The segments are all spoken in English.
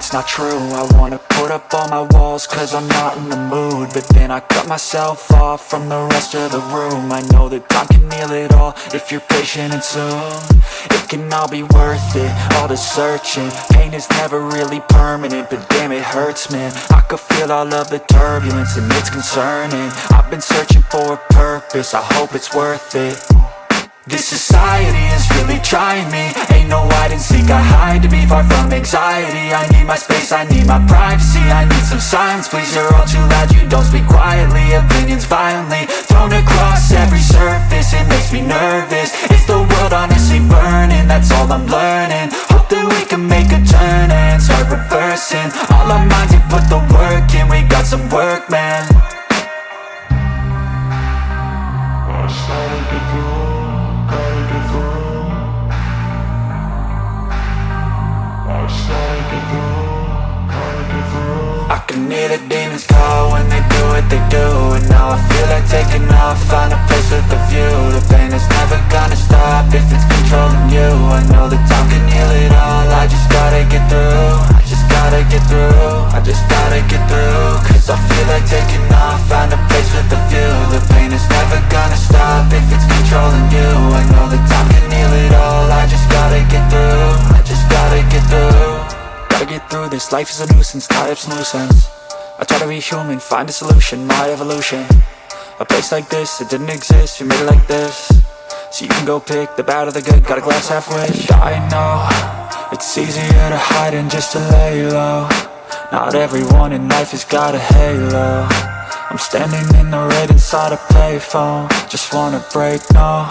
it's not true. I wanna put up all my walls cause I'm not in the mood, but then I cut myself off from the rest of the room. I know that time can heal it all if you're patient and soon it can all be worth it, all the searching. Pain is never really permanent, but damn it hurts, man. I could feel all of the turbulence and it's concerning. I've been searching for a purpose, I hope it's worth it. This society is really trying me. Ain't no hide and seek, I hide to be far from anxiety. I need my space, I need my privacy. I need some silence, please, you're all too loud. You don't speak quietly, opinions violently thrown across every surface. It makes me nervous, is the world honestly burning? That's all I'm learning. Hope that we can make a turn and start reversing all our minds and put the work in. We got some work, man. I can hear the demons call when they do what they do, and now I feel like taking off, find a place with a view. The pain is never gonna stop if it's controlling you. I know that time can heal it all, I just gotta get through. I just gotta get through, I just gotta get through. Cause I feel like taking off, find a place with a view. The pain is never gonna stop if it's controlling you. I know that time can heal it all, I just gotta get through. I just gotta get through. Gotta get through this, life is a nuisance, tie up some loose ends. I try to be human, find a solution, my evolution. A place like this, it didn't exist, we made it like this. So you can go pick the bad or the good, got a glass halfway. I know, it's easier to hide than just to lay low. Not everyone in life has got a halo. I'm standing in the red inside a payphone, just wanna break, no.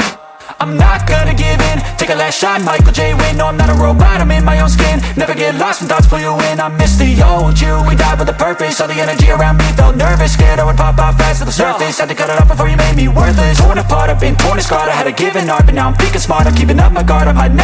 I'm not gonna give in, take a last shot, Michael J. Win. No, I'm not a robot, I'm in my own skin. Never get lost when thoughts pull you in. I miss the old you, we died with a purpose. All the energy around me felt nervous, scared I would pop off fast to the surface. Had to cut it off before you made me worthless. Torn apart, I've been torn and scarred. I had a given art, but now I'm thinking smart. I'm keeping up my guard, I'm hiding